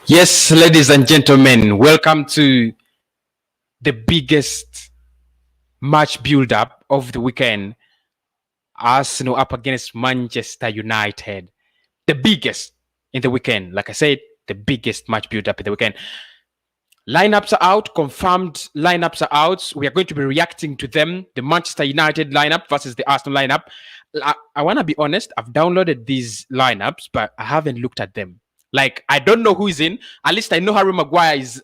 Yes, ladies and gentlemen, welcome to the biggest match build-up of the weekend. Arsenal up against Manchester United. The biggest in the weekend. Like I said, the biggest match build-up in the weekend. Lineups are out, confirmed lineups are out. We are going to be reacting to them. The Manchester United lineup versus the Arsenal lineup. I want to be honest, I've downloaded these lineups, but I haven't looked at them. Like, I don't know who is in. At least I know Harry Maguire is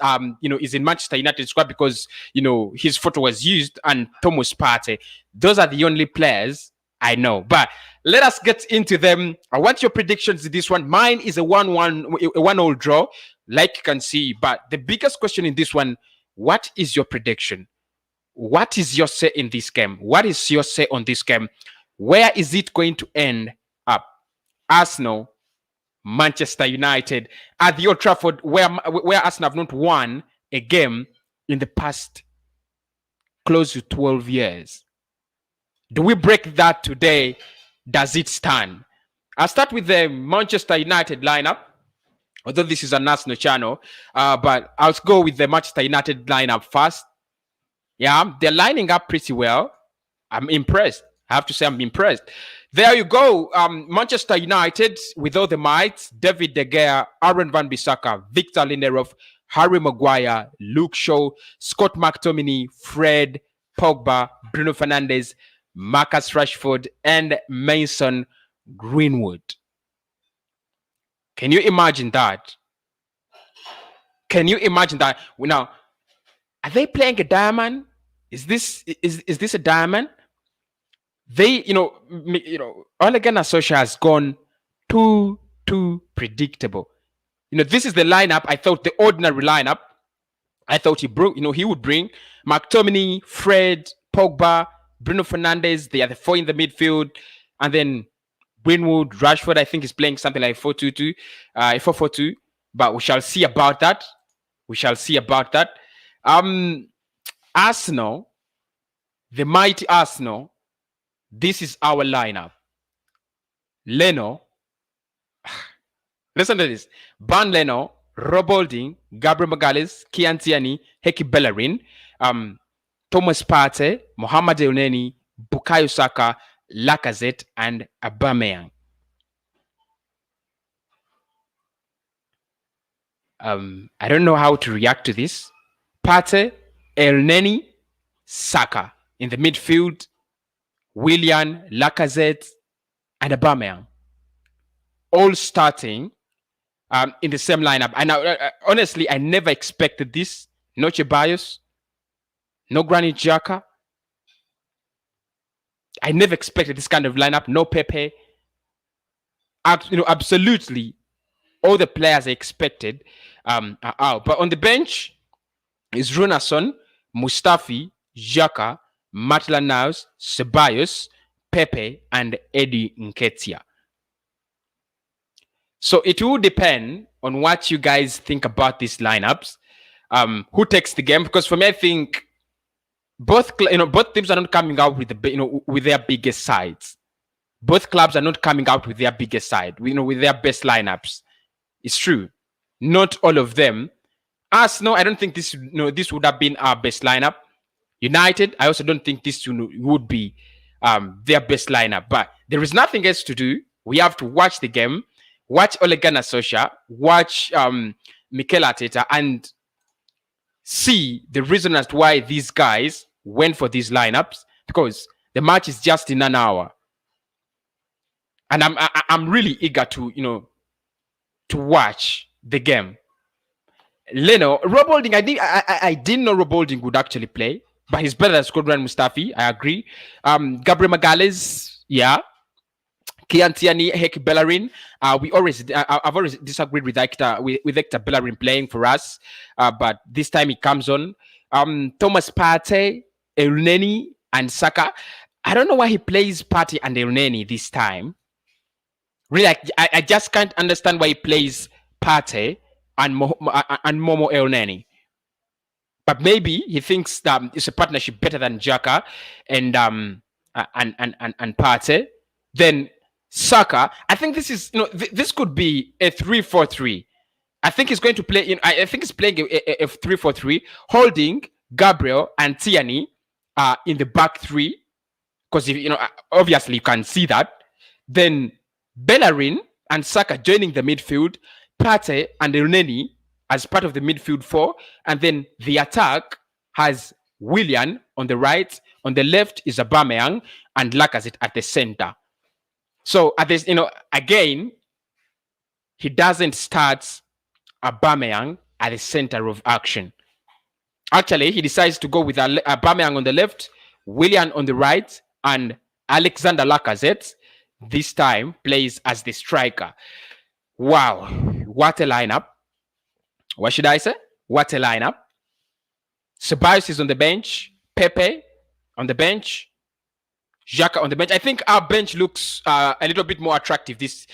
is in Manchester United squad because his photo was used, and Thomas Partey. Those are the only players I know. But let us get into them. I want your predictions to this one. Mine is a 1-1 draw, like you can see. But the biggest question in this one, what is your prediction? What is your say in this game? What is your say on this game? Where is it going to end up? Arsenal, Manchester United at the Old Trafford, where Arsenal have not won a game in the past close to 12 years. Do we break that today? Does it stand? I'll start with the Manchester United lineup, although this is a national channel, but I'll go with the Manchester United lineup first. Yeah, they're lining up pretty well. I'm impressed. I have to say I'm impressed. There you go. Manchester United with all the might. David De Gea, Aaron Van Bissaka, Victor Lindelof, Harry Maguire, Luke Shaw, Scott McTominay, Fred, Pogba, Bruno Fernandes, Marcus Rashford, and Mason Greenwood. Can you imagine that? Can you imagine that? Now, are they playing a diamond? Is this a diamond? They, Ole Gunnar Solskjaer has gone too predictable. This is the lineup. I thought the ordinary lineup. I thought he would bring McTominay, Fred, Pogba, Bruno Fernandes. They are the four in the midfield, and then Greenwood, Rashford. I think is playing something like 4-2-2, 4-4-2. But we shall see about that. Arsenal, the mighty Arsenal. This is our lineup. Leno. Listen to this. Ban Leno, Rob Holding, Gabriel Magalhaes, Kian Tierney, Heki Bellerin, Thomas Partey, Mohamed Elneny, Bukayo Saka, Lacazette, and Aubameyang. I don't know how to react to this. Partey, Elneny, Saka in the midfield. Willian, Lacazette, and Aubameyang, all starting in the same lineup. And honestly, I never expected this. No Ceballos, no Granit Xhaka. I never expected this kind of lineup. No Pepe. Absolutely, all the players I expected are out. But on the bench is Runarsson, Mustafi, Xhaka, Maitland-Niles, Ceballos, Pepe, and Eddie Nketiah. So it will depend on what you guys think about these lineups. Who takes the game? Because for me, I think both teams are not coming out with with their biggest sides. Both clubs are not coming out with their biggest side. With their best lineups. It's true. Not all of them. Arsenal, I don't think this would have been our best lineup. United, I also don't think this would be their best lineup. But there is nothing else to do. We have to watch the game, watch Ole Gunnar Solskjaer, watch Mikel Arteta, and see the reason as to why these guys went for these lineups. Because the match is just in an hour, and I'm really eager to watch the game. Leno, Rob Holding, I didn't know Rob Holding would actually play. But he's better than Skodran Mustafi, I agree. Gabriel Magalhaes, yeah. Kian Tierney, Heki Bellerin. I've always disagreed with Hector Bellerin playing for us, but this time he comes on. Thomas Partey, Elneny, and Saka. I don't know why he plays Partey and Elneny this time. Really, I just can't understand why he plays Partey and Momo Elneny. But maybe he thinks that it's a partnership better than Xhaka and Partey. Then Saka, I think this is this could be a 3-4-3. I think he's going to play. I think he's playing a 3-4-3, holding Gabriel and Tierney in the back three, because obviously you can see that. Then Bellerin and Saka joining the midfield, Pate and Elneny as part of the midfield four, and then the attack has Willian on the right, on the left is Aubameyang, and Lacazette at the center. So at this, again, he doesn't start Aubameyang at the center of action. Actually, he decides to go with Aubameyang on the left, Willian on the right, and Alexander Lacazette this time plays as the striker. Wow, what a lineup. What should I say? What a lineup. Ceballos is on the bench, Pepe on the bench, Xhaka on the bench. I think our bench looks a little bit more attractive this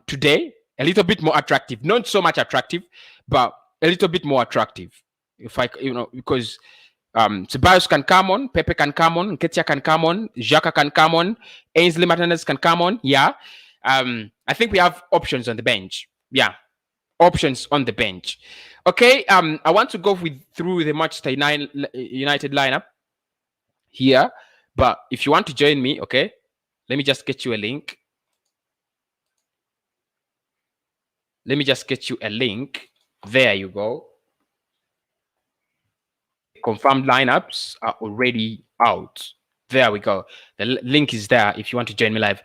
today. A little bit more attractive. Not so much attractive, but a little bit more attractive. Because Ceballos can come on, Pepe can come on, Nketiah can come on, Xhaka can come on, Ainsley Martinez can come on. Yeah. I think we have options on the bench. Yeah. Options on the bench. Okay. I want to go through the Manchester United lineup here. But if you want to join me, okay, let me just get you a link. Let me just get you a link. There you go. Confirmed lineups are already out. There we go. The link is there if you want to join me live.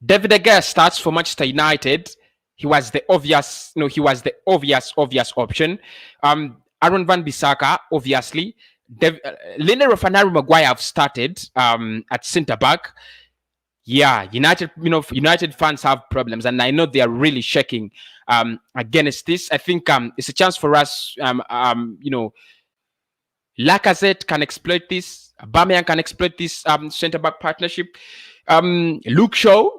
David De Gea starts for Manchester United. He was the obvious option. Aaron Van Bissaka, obviously. Lineker and Harry Maguire have started at centre back. Yeah, United fans have problems, and I know they are really shaking against this. I think it's a chance for us. Lacazette can exploit this. Aubameyang can exploit this centre back partnership. Luke Shaw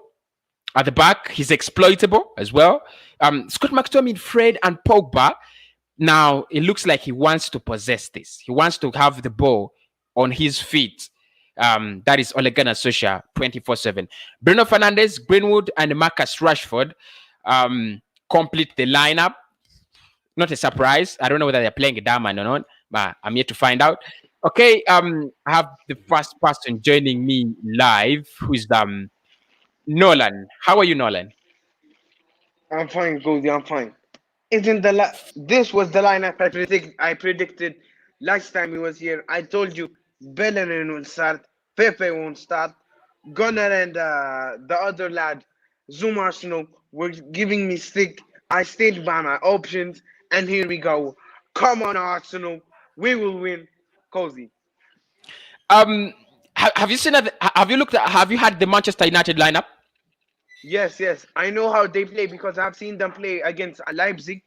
at the back, he's exploitable as well. Scott McTominay, Fred, and Pogba. Now, it looks like he wants to possess this. He wants to have the ball on his feet. That is Ole Gunnar Solskjaer 24/7. Bruno Fernandes, Greenwood, and Marcus Rashford complete the lineup. Not a surprise. I don't know whether they're playing a diamond or not, but I'm yet to find out. Okay, I have the first person joining me live, who is Nolan. How are you, Nolan? I'm fine, Goldie. I'm fine. Isn't this was the lineup I predicted last time he was here. I told you Bellerin will start, Pepe won't start, Gunnar and the other lad, Zoom Arsenal, were giving me stick. I stayed by my options, and here we go. Come on, Arsenal, we will win. Cozy. Have you seen? Have you looked at? Have you had the Manchester United lineup? Yes. I know how they play because I've seen them play against Leipzig.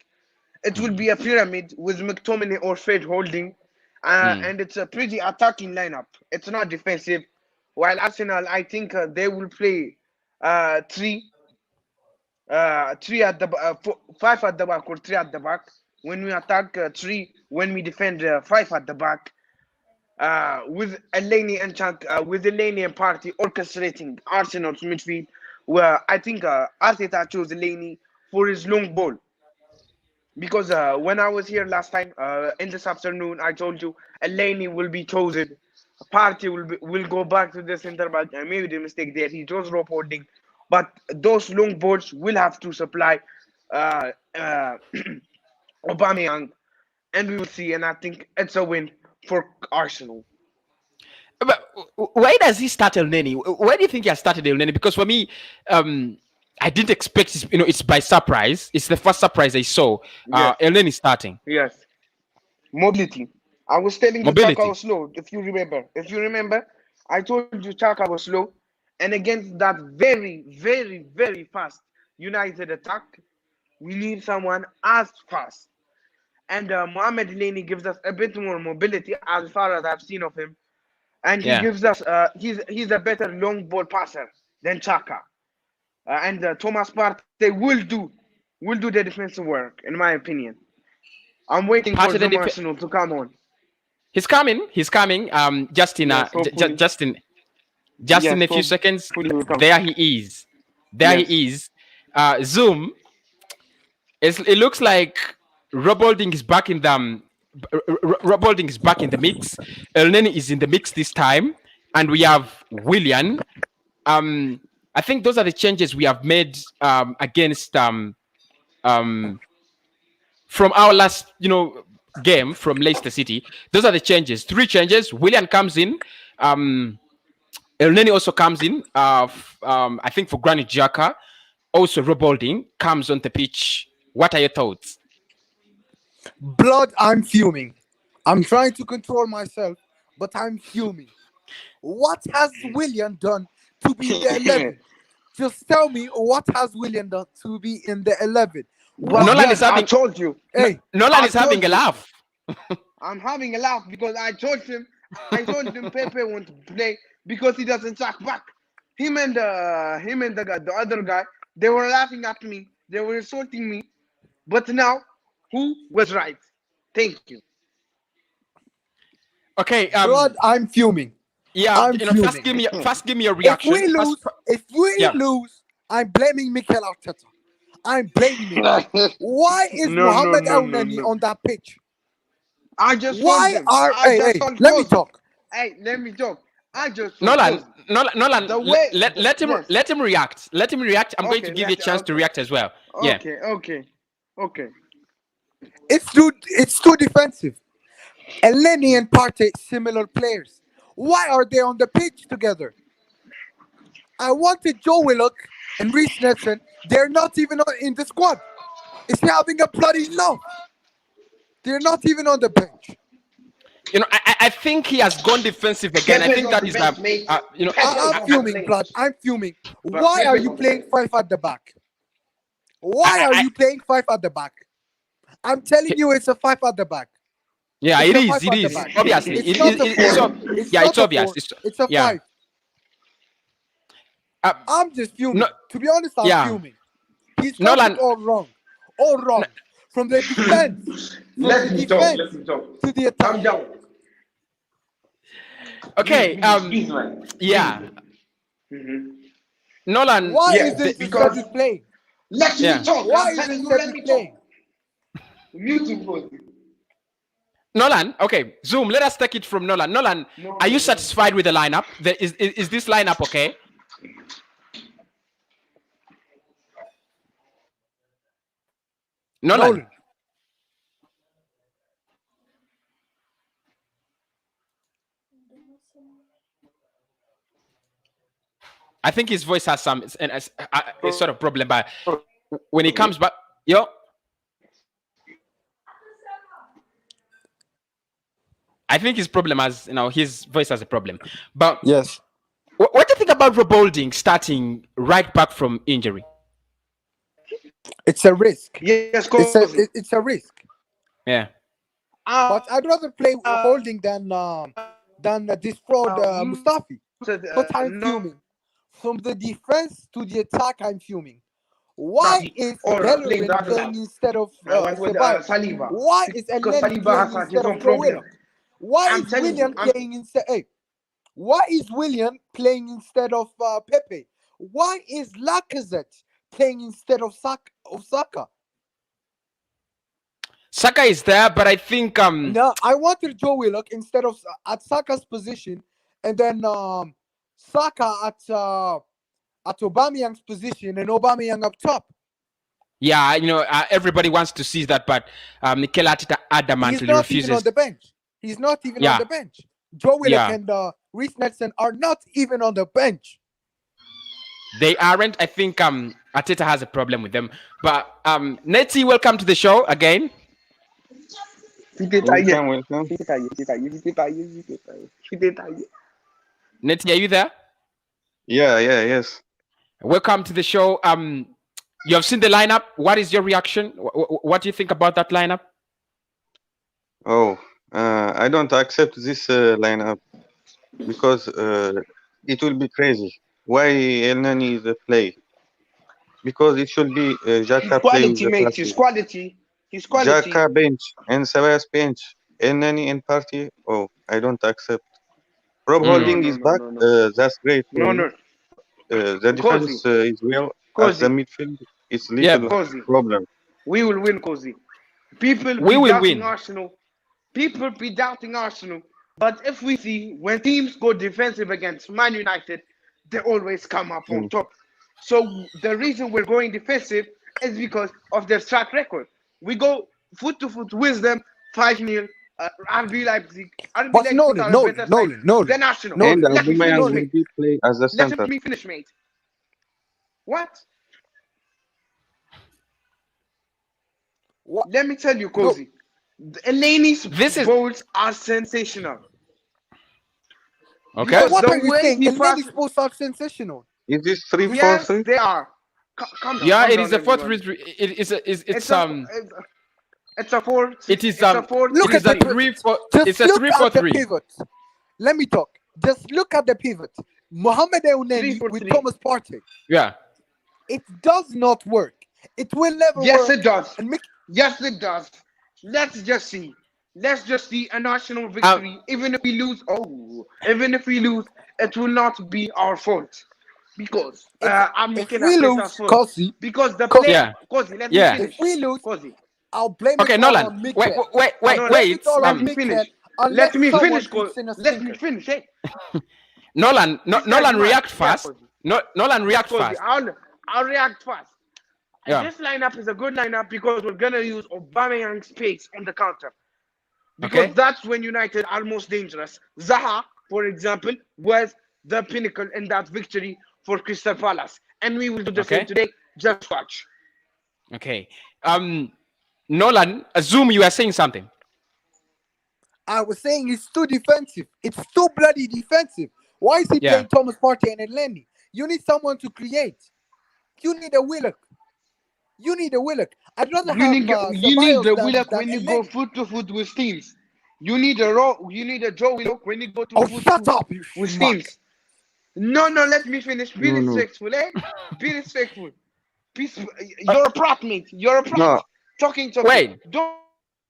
It will be a pyramid with McTominay or Fred holding, and it's a pretty attacking lineup. It's not defensive. While Arsenal, I think they will play three at the 5 at the back or 3 at the back. When we attack, 3. When we defend, 5 at the back. With Elneny and Partey orchestrating Arsenal's midfield, where I think Arteta chose Elneny for his long ball. Because when I was here last time in this afternoon, I told you Elneny will be chosen. Partey will go back to the center back. I made the mistake there. He chose rope holding, but those long balls will have to supply Aubameyang, and we will see. And I think it's a win for Arsenal. But why does he start Elneny? Why do you think he has started Elneny? Because for me, I didn't expect this, it's by surprise. It's the first surprise I saw. Yes. Elneny starting. Yes. Mobility. I was telling you Chaka was slow, if you remember. I told you Chaka was slow. And against that very, very, very fast United attack, we need someone as fast. And Mohamed Elneny gives us a bit more mobility as far as I've seen of him. And he gives us, he's a better long ball passer than Chaka. And Thomas Partey will do the defensive work, in my opinion. I'm waiting for Arsenal to come on. He's coming. Just in a few seconds. There he is. He is. Zoom. it looks like Rob Holding is back in the Rob Holding is back in the mix. El Neni is in the mix this time, and we have William. I think those are the changes we have made against from our last game from Leicester City. Those are the changes. 3 changes. William comes in. El Neni also comes in. I think for Granit Xhaka. Also, Rob Holding comes on the pitch. What are your thoughts? Blood, I'm fuming. I'm trying to control myself, but I'm fuming. What has William done to be the 11? Just tell me, what has William done to be in the 11? Nolan is having. I told you. Hey, Nolan is having a laugh. I'm having a laugh because I told him Pepe won't play because he doesn't track back. Him and the other guy, they were laughing at me. They were insulting me. But now, who was right? Thank you. Okay. Blood, I'm fuming. Yeah. I'm fuming. First give me a reaction. If we lose, I'm blaming Mikel Arteta. I'm blaming him. Why is Mohamed El Neni on that pitch? I just Why told him. are let me talk. Hey, let me talk. I just Nolan, The let him react. Let him react. I'm going to give you a chance to react as well. Yeah. Okay. It's too defensive. Elneny and Partey, similar players. Why are they on the pitch together? I wanted Joe Willock and Reece Nelson. They're not even in the squad. Is he having a bloody love? They're not even on the bench. I think he has gone defensive again. I think that is I'm fuming, blood. I'm fuming. Why are you playing 5 at the back? Why are you playing 5 at the back? I'm telling you, it's a 5 at the back. Yeah, it is. It is. Obviously, it's obvious. It's a 5. I'm just fuming. To be honest, I'm fuming. He's got it all wrong. All wrong. From the defense. Let me talk. To the attack. I'm down. Okay. Yeah. Nolan. Why is this because he's playing? Let me talk. Why is this playing? Mute. Nolan, okay. Zoom, let us take it from Nolan. Nolan, are you satisfied with the lineup? Is this lineup okay? Nolan. I think his voice has some a sort of problem, but when he comes back, I think his problem has, his voice has a problem. But yes, what do you think about Rob Holding starting right back from injury? It's a risk. Yes, it's a risk. Yeah. But I'd rather play Holding than this fraud Mustafi. But I'm fuming. From the defense to the attack, I'm fuming. Why is Bellerin playing instead of Saliba? Why is Elneny playing instead of William? Why is William playing instead? Hey, why is William playing instead of Pepe? Why is Lacazette playing instead of Saka? Saka is there, but I think no, I wanted Joe Willock instead of at Saka's position, and then Saka at Aubameyang's position and Aubameyang up top. Yeah, everybody wants to see that, but Mikel Arteta adamantly refuses. He's not even on the bench. He's not even on the bench. Joe Willock and Reece Nelson are not even on the bench. They aren't. I think Arteta has a problem with them. But Netty, welcome to the show again. Welcome. Netty, are you there? Yes. Welcome to the show. You have seen the lineup. What is your reaction? What do you think about that lineup? Oh, I don't accept this lineup because it will be crazy. Why Elneny is the play? Because it should be Xhaka quality, mate. His quality. Xhaka bench and Ceballos bench. Elneny and Partey. Oh, I don't accept. Rob Holding is back. That's great. No. The defense is well. At the midfield, it's little problem. We will win, Cozy. People We be will doubting win. Arsenal. People be doubting Arsenal. But if we see when teams go defensive against Man United, they always come up on Mm. top. So the reason we're going defensive is because of their track record. We go foot to foot with them 5-0. RB Leipzig. RB But Leipzig are a better side than Arsenal. And Nolan, Let me finish, Aubameyang Nolan. will mate. be play as the Let center. me finish, mate. What? What? Let me tell you, No, Cozy. Eleni's This is goals are sensational. okay. so Because what the are you way saying? he Elneny passes, supposed to have sensational. Is this three He's four yes, three? they are. Yeah, Calm it is down, a fourth. everyone. It is a. It's a it's a four. It is It's a Look It is at the a 4-3-3. three pivot. four. It's Just a look three four at the three. pivot. Let me talk. Just look at the pivot. Mohamed Three Elneny four with three. Thomas Partey. Yeah. It does not work. It will never Yes, work. it does. And make Yes, it does. Let's just see. Let's just see a national Um. victory. Even if we lose, even if we lose, it will not be our fault. Because I'm if making we a lose, Pesa's fault. Kosi, Because the Kosi, player, Yeah. Cozy, let me Yeah. if finish. we lose, Cozy, I'll blame it Okay, all Nolan. on Wait. Mikel. Wait. I'll Wait. no, blame it Wait. all let on me Mikel finish. unless Let me someone finish, puts in a Let me stinker. finish. Hey, Nolan. this guy's Nolan, mad. react Yeah, fast. Cozy. No, Nolan, Yes, react Cozy. fast. I'll react fast. And Yeah. this lineup is a good lineup because we're gonna use Aubameyang's pace on the counter. Because Okay. that's when United are most dangerous. Zaha, for example, was the pinnacle in that victory for Crystal Palace. And we will do the same Okay. today. Just watch. Okay. Nolan, assume you are saying something. I was saying it's too defensive. It's too bloody defensive. Why is he Yeah. playing Thomas Partey and Elneny? You need someone to create. You need a Willock. You need a Willock. I'd rather You have need Ceballos the Willock than when you go Elneny. foot to foot with teams. You need a Joe Willock when you go to Oh, foot shut to up, you with schmuck. teams. No, let me finish. Be No. respectful, eh? Be respectful. Peace. You're a prat, mate. You're a prat. No. Talking. Wait. Don't.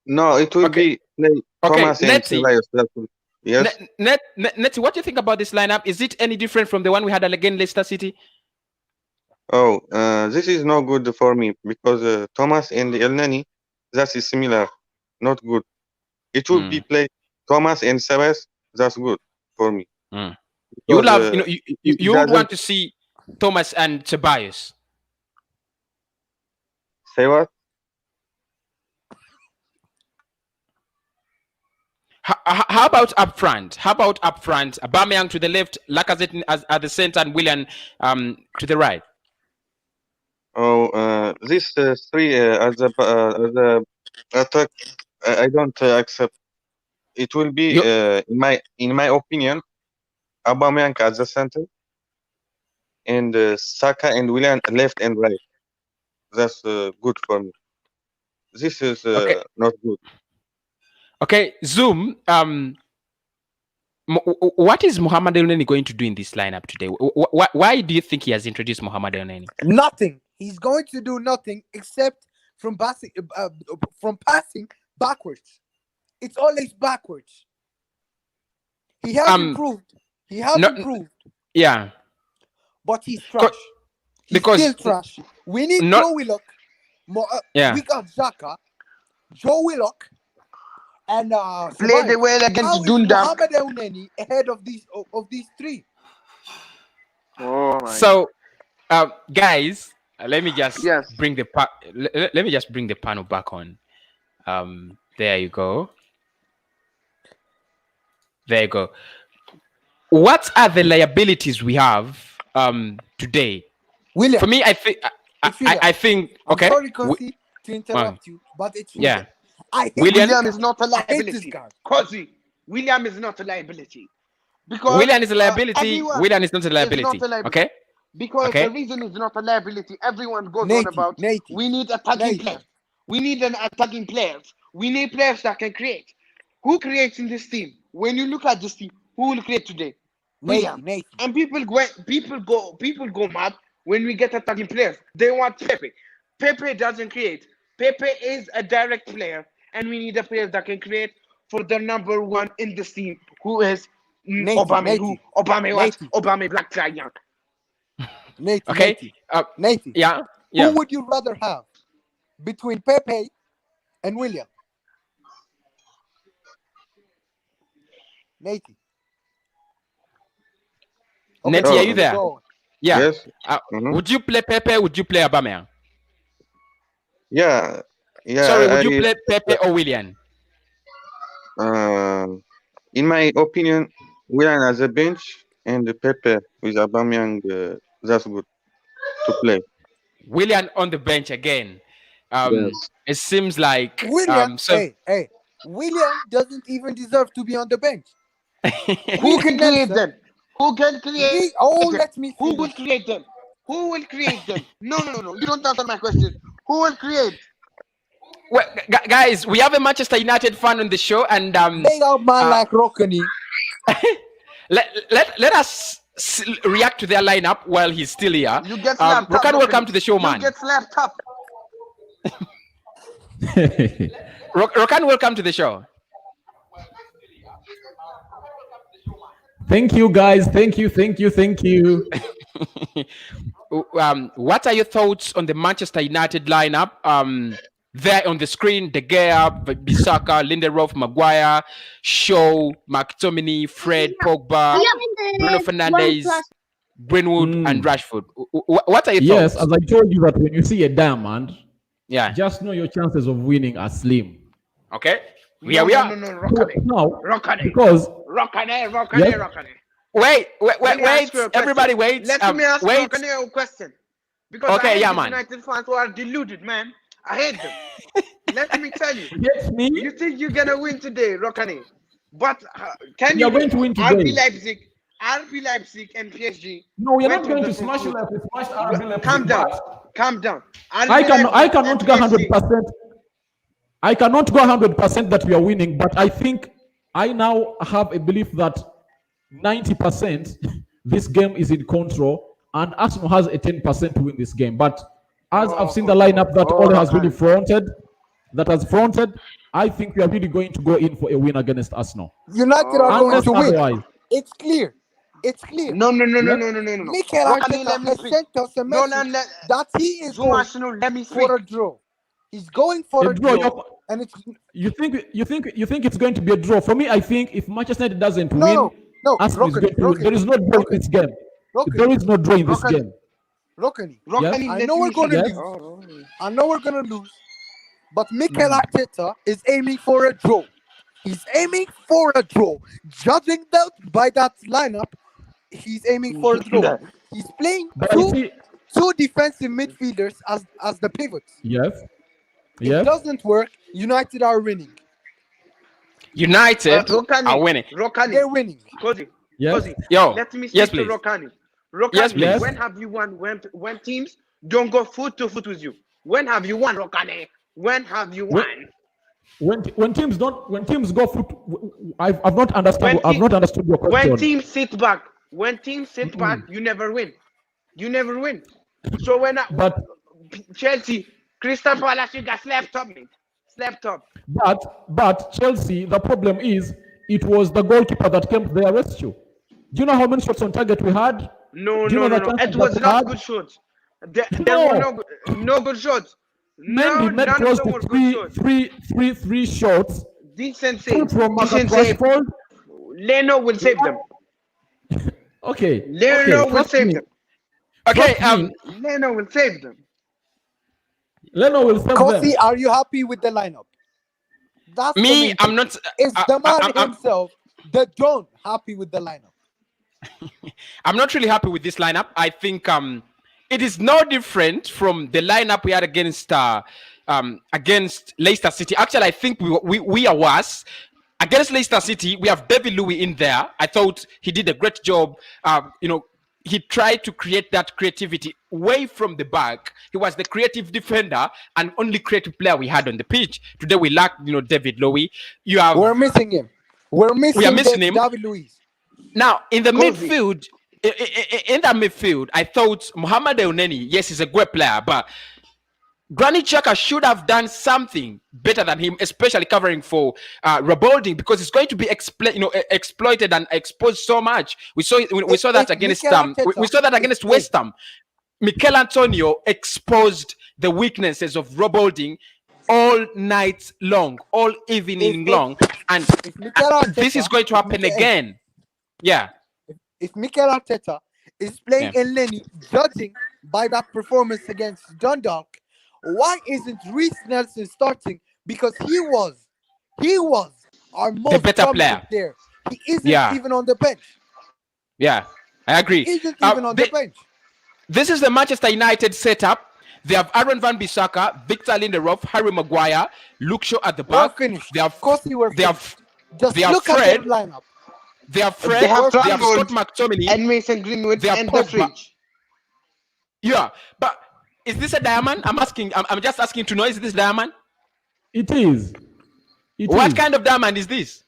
No. It will Okay. be play Okay. Thomas and Netty. Ceballos. That will. Yes. Netty, what do you think about this lineup? Is it any different from the one we had against Leicester City? Oh, this is not good for me because Thomas and Elneny, that is similar, not good. It will be Mm. play Thomas and Ceballos. That's good for me Mm. You would because love, he you would doesn't want to see Thomas and Tobias. say what. How about up front? How about up front? Aubameyang to the left, Lacazette at the center, and Willian to the right. Oh, these three as the attack, I don't accept. It will be You in my opinion, Aubameyang at the center and Saka and Willian left and right. That's good for me. This is okay? not good. Okay, Zoom. What is Mohamed Elneny going to do in this lineup today? Why do you think he has introduced Mohamed Elneny? Nothing. He's going to do nothing except from passing backwards. It's always backwards. He has improved. He has No, improved, yeah, but he's trash. He's because still trash. We need not- Joe Willock. yeah. We got Xhaka, Joe Willock, and Play the Ceballos. well How against is Dundalk. Mohamed Elneny ahead of these three? Oh my. So, guys, let me just Yes. bring the let me just bring the panel back on. There you go. There you go. What are the liabilities we have today? William, For me, I think I think okay. I'm sorry, Kosi, to interrupt you, but it's Yeah. William. I hate William- William is not a I hate this liability. guy. Cozy. William is not a liability. Because Willian is a liability. everyone Willian is not a is liability. not a liability. Okay. Because Okay. the reason it's not a liability, everyone goes on Nate, about Nate, we need attacking Nate. players. We need an attacking players. We need players that can create. Who creates in this team? When you look at this team, who will create today? William. Nate. And people go mad when we get attacking players. They want Pepe. Pepe doesn't create. Pepe is a direct player, and we need a player that can create for the number one in this team, who is Nate, Obama. Nate, Who Obama what? Nate. Obama Black Giant. Nate, Okay. Nate. Yeah. Who would you rather have? between Pepe and William. Nate. Okay, Nettie, are you Oh, there? go on. Yeah. yes. Mhm. Would you play Pepe? Would you play Aubameyang? Yeah, yeah. Sorry, would you play Pepe or William? Um, in my opinion, Willian as a bench and Pepe with Aubameyang, that's good to play. William on the bench again. Yes. It seems like William, so. hey, William doesn't even deserve to be on the bench. Who can create Nelson, them? Who can create them? let me Who will finish. create them? Who will create them? No. You don't answer my question. Who will create? Well, guys, we have a Manchester United fan on the show, and Big up man like Rockany. let us react to their lineup while he's still here. You get slapped up. Rokan, welcome to the show, man. You get slapped up. Rokan, welcome to the show. Thank you, guys. Thank you. What are your thoughts on the Manchester United lineup? There on the screen, De Gea, Bissaka, Lindelof, Maguire, Shaw, McTominay, Fred, Pogba, Bruno Fernandes, Greenwood, and Rashford. What are your Yes, thoughts? as I told you that when you see a diamond, Yeah. just know your chances of winning are slim. Okay. Here we are. No, Rockany. Now, Rockany. because Rockany. Yes. Wait. Let me ask you a question. Everybody wait. Let me ask wait. Rockany a question. Because Okay, I hate yeah, the man. United fans who are deluded, man. I hate them. Let me tell you. yes, me, You think you're gonna win today, Rockany? But can we are you going to win RB today. Leipzig and PSG? No, we are went not going the to full smash you foot. like we smashed RB Leipzig. Calm down. but Calm down. I cannot go 100%. I cannot go 100% that we are winning, but I think I now have a belief that 90% this game is in control, and Arsenal has a 10% to win this game. But as I've seen the lineup that Ole has really fronted, I think we are really going to go in for a win against Arsenal. United are going Unless to win. otherwise. It's clear. It's clear. No. Mikel Rockany, let Arteta me has speak. sent us a No, message let that he is Zoom going Arsenal, let me speak. for a draw. He's going for a draw, and it's You think it's going to be a draw? For me, I think if Manchester United doesn't win, no. Arsenal is going to win. There is no draw in this game. There is no draw in this game. Rockany. Rockany, I let know me we're going to speak. lose. I know we're going to lose. But Mikel Arteta is aiming for a draw. He's aiming for a draw. Judging that by that lineup, he's aiming for a draw. He's playing two defensive midfielders as the pivots. Yes. It doesn't work. United are winning. United are winning. Rockany. They're winning. Cozy. Yes. Yo. Let me speak Yes, to please. Rockany. Yes, please. When have you won when teams don't go foot to foot with you? When have you won, Rockany? When have you won? When teams go foot, I've not understood. I've not understood your question. When teams sit back, you never win. You never win. So But Chelsea, Crystal Palace, you got slept up, mate. Slept up. But Chelsea, the problem is it was the goalkeeper that came to their rescue. Do you know how many shots on target we had? No. Do you know the chances It was that we not had? good shots. There were no good shots. Mainly made None close of them to were good shots. three shots. Decent Two save. from Marcus Decent save. Rashford. Leno will save them. Okay. Leno will save them. Okay. Leno will save them. Leno will save Kosi, them. are you happy with the lineup? That's the Me, main I'm thing. not. Is the man himself, the John, happy with the lineup? I'm not really happy with this lineup. I think it is no different from the lineup we had against Leicester City. Actually, I think we are worse. Against Leicester City, we have David Luiz in there. I thought he did a great job. He tried to create that creativity away from the back. He was the creative defender and only creative player we had on the pitch. Today we lack, David Luiz. We're missing him. We are missing him. David Luiz. Now in the midfield, in that midfield, I thought Mohamed Elneny, yes, he's a great player, but Granit Xhaka should have done something better than him, especially covering for Rebuilding, because it's going to be exploited and exposed so much. We saw that against West Ham. Mikel Antonio exposed the weaknesses of Rob Holding all night long, all evening long, and this is going to happen again. Yeah. If Mikel Arteta is playing Elneny, judging by that performance against Dundalk, why isn't Reece Nelson starting? Because he was our most better player. He isn't even on the bench. Yeah, I agree. He isn't even on the bench. This is the Manchester United setup. They have Aaron Van Bissaka, Victor Lindelof, Harry Maguire, Luke Shaw at the back. Finished. They have, of course, you were they have, Just they have look Fred. at their lineup. They have Fred. They have Scott McTominay and Mason Greenwood and the fridge. Yeah, but is this a diamond? I'm asking. I'm just asking to know. Is this diamond? It is. What kind of diamond is this?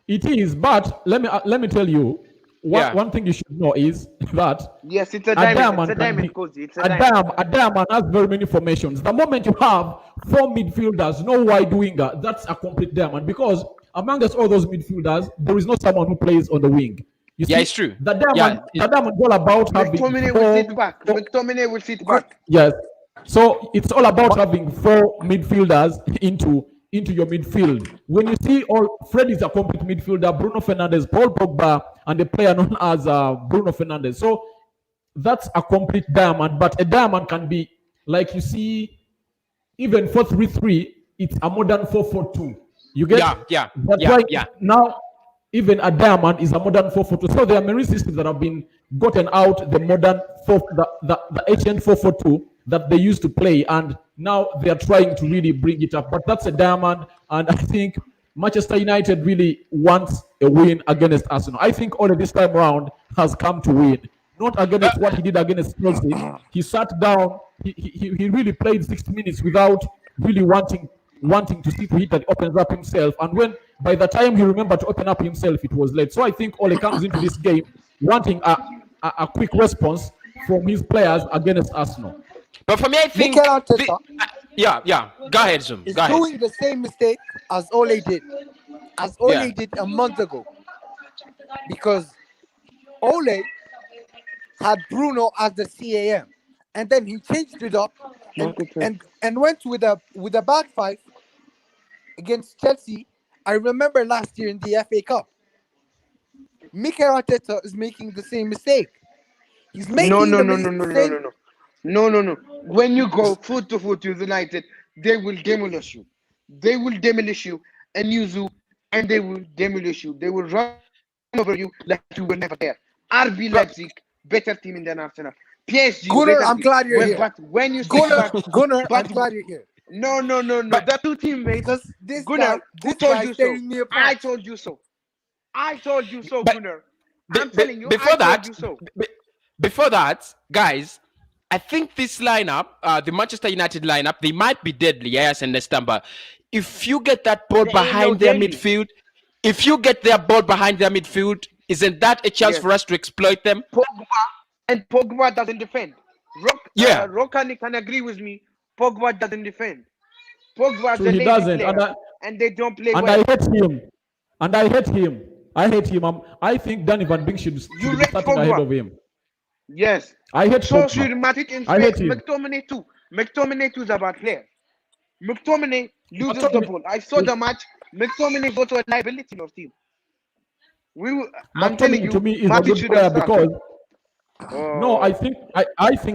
It is. But let me tell you. One thing you should know is that yes, it's a diamond. It's a diamond, Cozy. It's a diamond. A diamond has very many formations. The moment you have 4 midfielders, no wide winger, that's a complete diamond. Because amongst all those midfielders, there is not someone who plays on the wing. You see, it's true. The diamond is all about having. McTominay will sit back. McTominay will sit back. Yes. So it's all about having 4 midfielders into your midfield. When you see Fred is a complete midfielder, Bruno Fernandes, Paul Pogba, and the player known as Bruno Fernandes. So that's a complete diamond. But a diamond can be, like you see, even 4-3-3, it's a modern 4-4-2. You get? Yeah. Now, even a diamond is a modern 4-4-2. So there are many systems that have been gotten out, the modern the ancient 4-4-2 that they used to play, and now they are trying to really bring it up. But that's a diamond, and I think Manchester United really wants a win against Arsenal. I think Ole this time around has come to win, not against what he did against Chelsea. He sat down, he really played 60 minutes without really wanting to see to hit that opens up himself, and when by the time he remembered to open up himself, it was late. So I think Ole comes into this game wanting a quick response from his players against Arsenal. But for me, I think Mikel Arteta, Go ahead, Zoom. Is Go ahead. doing the same mistake as Ole did, did a month ago, because Ole had Bruno as the CAM, and then he changed it up and went with a back 5 against Chelsea. I remember last year in the FA Cup. Mikel Arteta is making the same mistake. He's making No. When you go foot to foot with United, they will demolish you. They will demolish you and use you, and they will demolish you. They will run over you like you were never there. RB Leipzig, better team than Arsenal. PSG, Gunnar, I'm glad you're here. But when you Gunnar, I'm glad you're here. No. But the 2 teammates. This Gunnar, who told you so? I told you so. Gunnar. I'm telling you, before I told you so. Before that, guys, I think this lineup, the Manchester United lineup, they might be deadly. Yes, I understand. But if you get that ball behind their midfield, isn't that a chance for us to exploit them? Pogba doesn't defend. Rokani can agree with me. Pogba doesn't defend. Pogba is a lazy player, and they don't play well. I hate him. I think Danny Van Beek should be starting ahead of him. Yes. I hate so Pogba. should Matic and McTominay too. McTominay too is a bad player. McTominay loses the ball. I saw the match. McTominay is also a liability in our team. I'm telling you, to me is a good player because no, I think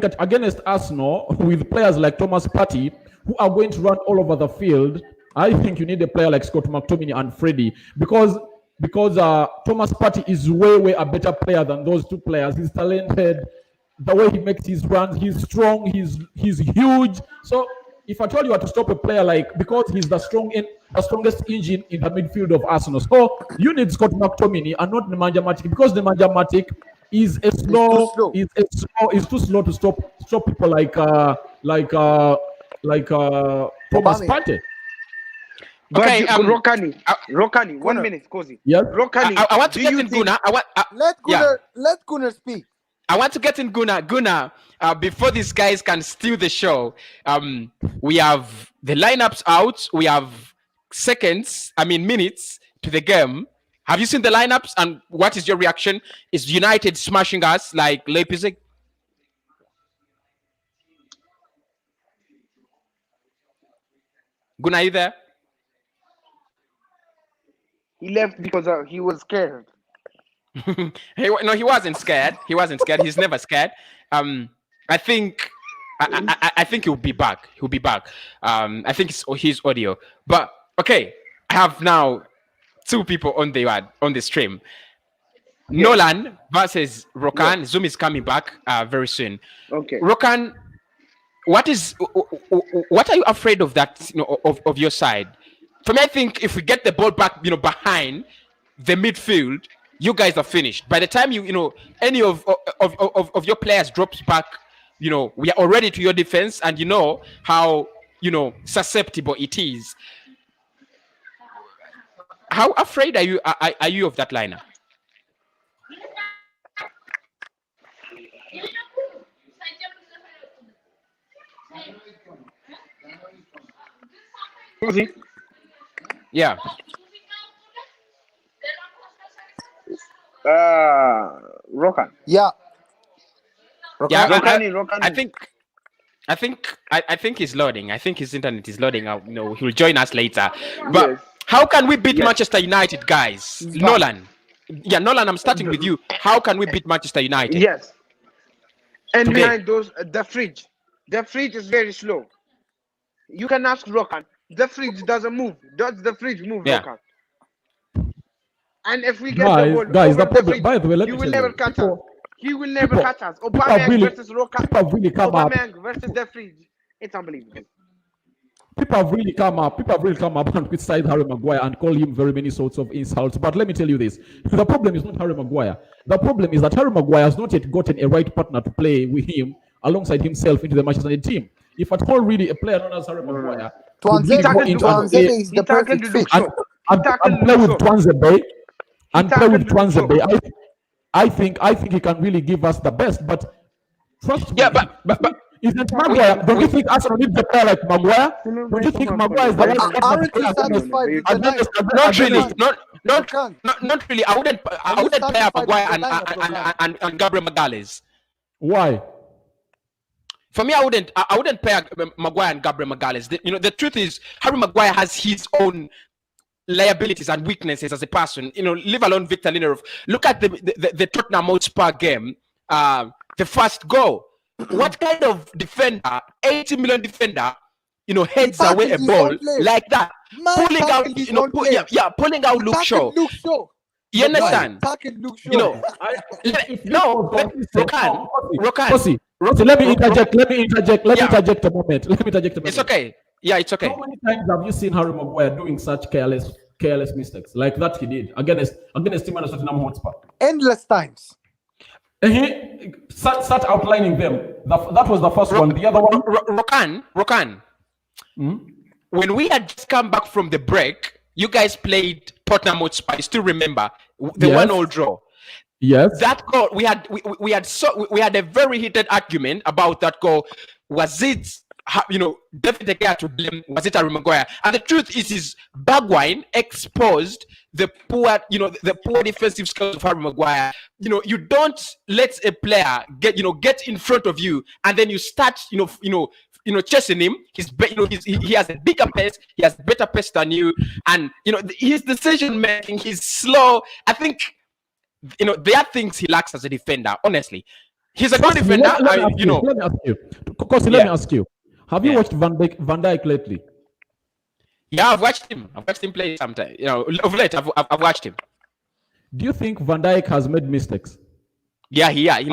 that against Arsenal with players like Thomas Partey who are going to run all over the field, I think you need a player like Scott McTominay and Freddie because Thomas Partey is way a better player than those 2 players. He's talented, the way he makes his runs, he's strong, he's huge. So if I told you to stop a player because he's the strongest engine in the midfield of Arsenal, so you need Scott McTominay and not Nemanja Matic because Nemanja Matic is too slow to stop people like Thomas Partey. Okay, Rokani, 1 minute, Cozy. Yes. Rokani, I want to get in Gunnar. Let Gunnar speak. I want to get in Gunnar. Gunnar, before these guys can steal the show, we have the lineups out. We have minutes to the game. Have you seen the lineups? And what is your reaction? Is United smashing us like Leipzig? Guna, are you there? He left because he was scared. He wasn't scared. He wasn't scared. He's never scared. I think I think he'll be back. He'll be back. I think it's his audio. But okay, I have now two people on the stream. Yeah. Nolan versus Rokan. Yeah. Zoom is coming back very soon. Okay. Rokan, what are you afraid of that, of your side? For me, I think if we get the ball back, behind the midfield, you guys are finished. By the time any of your players drops back, we are already to your defense, and you know how susceptible it is. How afraid are you of that lineup? Yeah. Rokan. Yeah. Yeah, Rokan. I think he's loading. I think his internet is loading. He'll join us later. But yes. How can we beat Manchester United, guys? Nolan. Yeah, Nolan, I'm starting with you. How can we beat Manchester United? Yes. And today, behind those, the fridge. The fridge is very slow. You can ask Rokan. The fridge doesn't move. Does the fridge move, Rokan? And if we get the ball, guys, the problem, by the way, you will never catch us. He will never catch us. Aubameyang versus Rokan. Aubameyang versus the fridge. It's unbelievable. People have really come up and criticize Harry Maguire and call him very many sorts of insults. But let me tell you this. The problem is not Harry Maguire. The problem is that Harry Maguire has not yet gotten a right partner to play with him alongside himself into the Manchester United team. If at all really a player known as Harry Maguire Tuanzebe is the perfect fit. And play with Tuanzebe I think he can really give us the best, but trust me. But isn't Maguire? Don't you think Arsenal needs a player like Maguire? Don't you think Maguire is the right? Aren't you satisfied with the lineup? Not really. I wouldn't pair Maguire and Gabriel Magalhaes. Why? For me, I wouldn't pair Maguire and Gabriel Magalhaes. The truth is, Harry Maguire has his own liabilities and weaknesses as a person. Leave alone Victor Lindelof. Look at the Tottenham Hotspur game. The first goal. What kind of defender, 80 million defender, heads away a ball like that, pulling out, pulling out Luke Shaw. You understand? Rokan. Let me interject a moment. It's okay. Yeah, it's okay. How many times have you seen Harry Maguire doing such careless mistakes like that he did against Team Tottenham Hotspur? Endless times. He start outlining them. That was the first one. The other one, Rokan. When we had just come back from the break, you guys played Tottenham Hotspur. I still remember the 1-1 draw. Yes. That goal, we had a very heated argument about that goal. Was it David De Gea to blame? Was it Harry Maguire? And the truth is Bergwijn exposed the poor defensive skills of Harry Maguire. You don't let a player get in front of you and then you start chasing him. He has a bigger pace. He has better pace than you, and his decision making. He's slow. I think there are things he lacks as a defender. Honestly, he's a good defender. Let me ask you. Have you watched Van Dijk lately? Yeah, I've watched him. Play sometime. Of late, I've watched him. Do you think Van Dijk has made mistakes? Yeah, he has.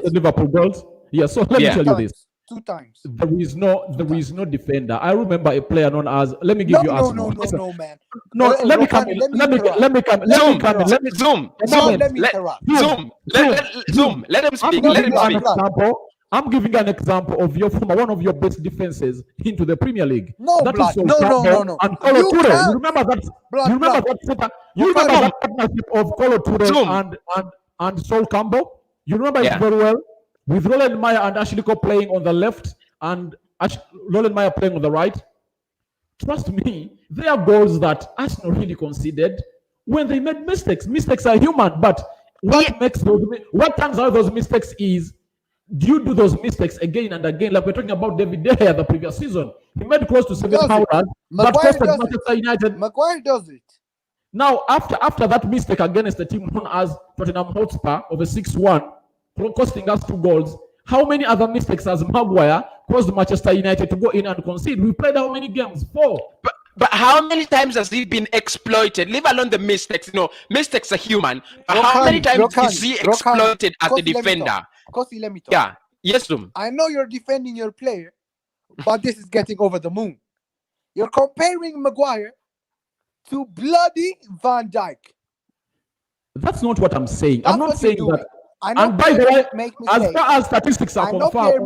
Liverpool goals. Yeah. So let me tell you this. 2 times. There is no defender. I remember a player known as. Let me give you Arsenal. No, man. No, let me come in. Let me come in. Zoom. Let him speak. I'm giving an example of one of your best defenses into the Premier League. No. And Kolo Toure. You remember that? You remember that partnership of Kolo Toure and Sol Campbell? You remember it very well? With Roland Meyer and Ashley Cole playing on the left and Roland Meyer playing on the right. Trust me, there are goals that Arsenal really conceded when they made mistakes. Mistakes are human, but what turns out those mistakes is do you do those mistakes again and again? Like we're talking about David De Gea the previous season. He made close to 7 howlers, but costed Manchester United. Maguire does it. Now, after that mistake against the team known as Tottenham Hotspur of a 6-1, costing us 2 goals, how many other mistakes has Maguire caused Manchester United to go in and concede? We played how many games? 4. But how many times has he been exploited? Leave alone the mistakes. You know, mistakes are human. But how many times is he exploited as a defender? Kosi, let me talk. Yeah. Yes, Dum. I know you're defending your player, but this is getting over the moon. You're comparing Maguire to bloody Van Dijk. That's not what I'm saying. I'm not saying that. I know and by the way, as mistakes. far as statistics are concerned,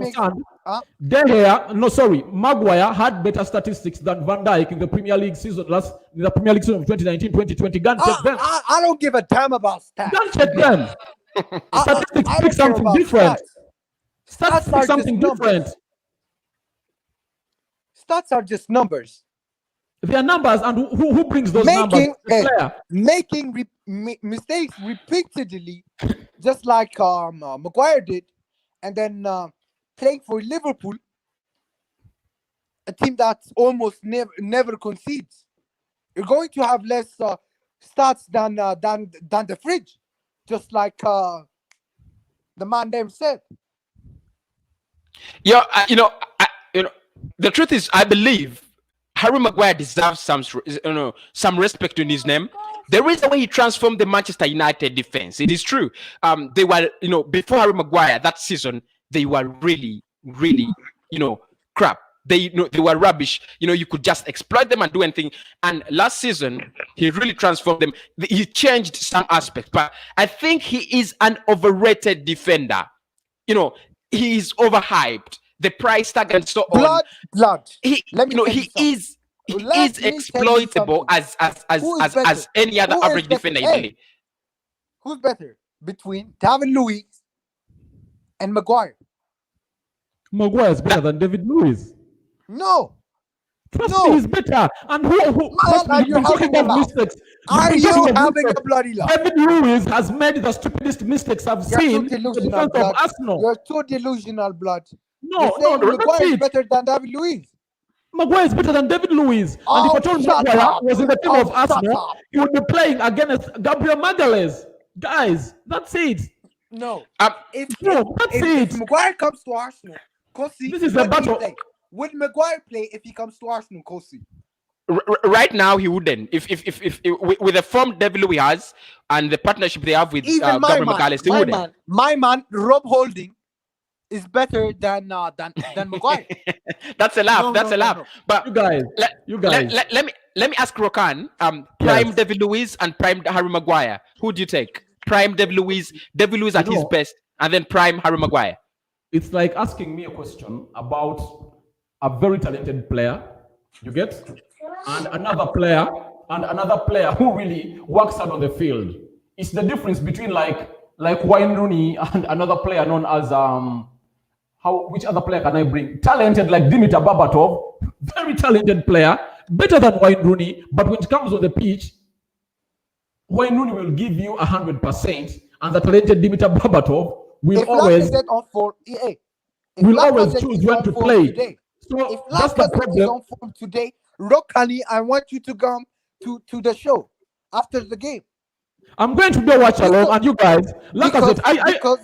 Maguire had better statistics than Van Dijk in the Premier League season of 2019-2020. Go and check them. I don't give a damn about stats. Go and check them. Statistics speak something different. Stats speak something different. Stats are just numbers. They are numbers, and who brings those numbers? Making mistakes repeatedly, just like Maguire did, and then playing for Liverpool, a team that almost never concedes. You're going to have less stats than the fridge, just like the man them said. Yeah, the truth is, I believe Harry Maguire deserves some respect in his name. There is a way he transformed the Manchester United defense. It is true. They were, before Harry Maguire that season, they were really, really, crap. They were rubbish. You could just exploit them and do anything. And last season, he really transformed them. He changed some aspects, but I think he is an overrated defender. He is overhyped. The price tag and so on. He is exploitable as any other average defender. Hey, who's better between David Luiz and Maguire? Maguire is better than David Luiz. No. Trust me, he's better. And who are you having about mistakes? Are you having a bloody laugh? David Luiz has made the stupidest mistakes I've seen in defense of Arsenal. You're too delusional, blood. No, Maguire is better than David Luiz. Maguire is better than David Luiz. And if I told Maguire was in the team of Arsenal, he would be playing against Gabriel Magalhaes. Guys, that's it. No. If Maguire comes to Arsenal, Kosi, this is a battle. Would Maguire play if he comes to Arsenal, Kosi? Right now, he wouldn't. If with the form David Luiz has and the partnership they have with Gabriel Magalhaes, he wouldn't. My man, Rob Holding, is better than Maguire. That's a laugh. That's a laugh. No. But you guys. Let me ask Rokan. Prime David Luiz and prime Harry Maguire. Who do you take? Prime David Luiz at his best, and then prime Harry Maguire. It's like asking me a question about a very talented player, you get, and another player who really works out on the field. It's the difference between like Wayne Rooney and another player known as which other player can I bring? Talented like Dimitar Berbatov, very talented player, better than Wayne Rooney, but when it comes on the pitch, Wayne Rooney will give you 100%, and the talented Dimitar Berbatov will always choose when to play. Today. So if that's the problem. Is on form today, Rockani, I want you to come to the show after the game. I'm going to do a watch along, and you guys, Lacazette. I talk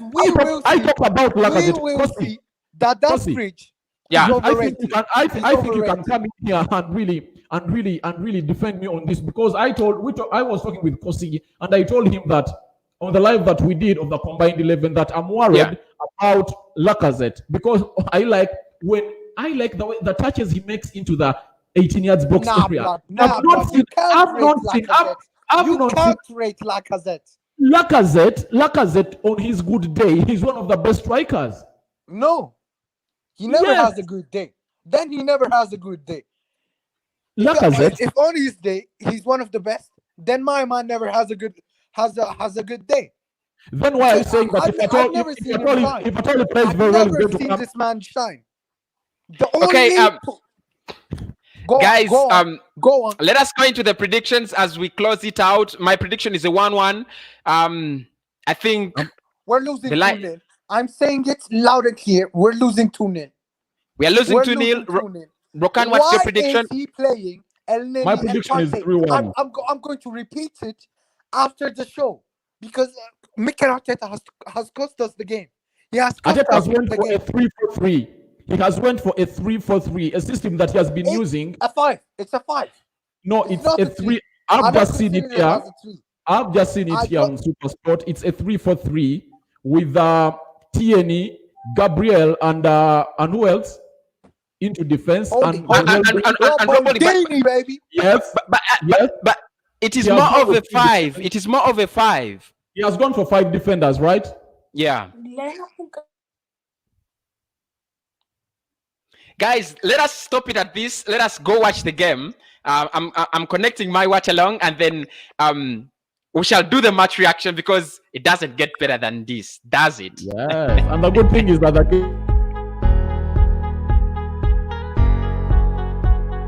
about Lacazette. We will see that fridge. Yeah, I think you can come in here and really defend me on this, because I was talking with Kosi, and I told him that on the live that we did of the combined 11 that I'm worried about Lacazette, because I like the way the touches he makes into the 18 yards box area. You can't rate Lacazette. Lacazette on his good day, he's one of the best strikers. No, he never has a good day. Then he never has a good day. Lacazette, if on his day he's one of the best, then my man never has a good day. Then why are you saying that if at all he plays very well, I've never seen this man shine. Guys, go on. Let us go into the predictions as we close it out. My prediction is a 1-1. I think we're losing 2-0. I'm saying it loud and clear. We're losing 2-0. We are losing We're 2-0. losing 2-0. Rokan, what's your Why prediction? is he playing El Neni My and prediction is Partey? 3-1. I'm going to repeat it after the show because Mikel Arteta has cost us the game. He has cost Arteta us has went the for a game. 3-4-3. He has went for a 3-4-3, a system that he has been It's using. a 5. It's a 5. No, It's it's not a a 3. 3. I've I'm not just seen it considering it here. as a 3. I've just seen it I here got- on Supersport. It's a 3-4-3 with Tierney, Gabriel, and who else into defense? Holding, And Robbie, Holdini, baby. yes, yes. but it is He has more gone of for a 5. It is more of a 5. He has gone for 5 defenders, right? Yeah. Guys, let us stop it at this. Let us go watch the game. I'm connecting my watch along, and then we shall do the match reaction because it doesn't get better than this, does it? Yes. And the good thing is that the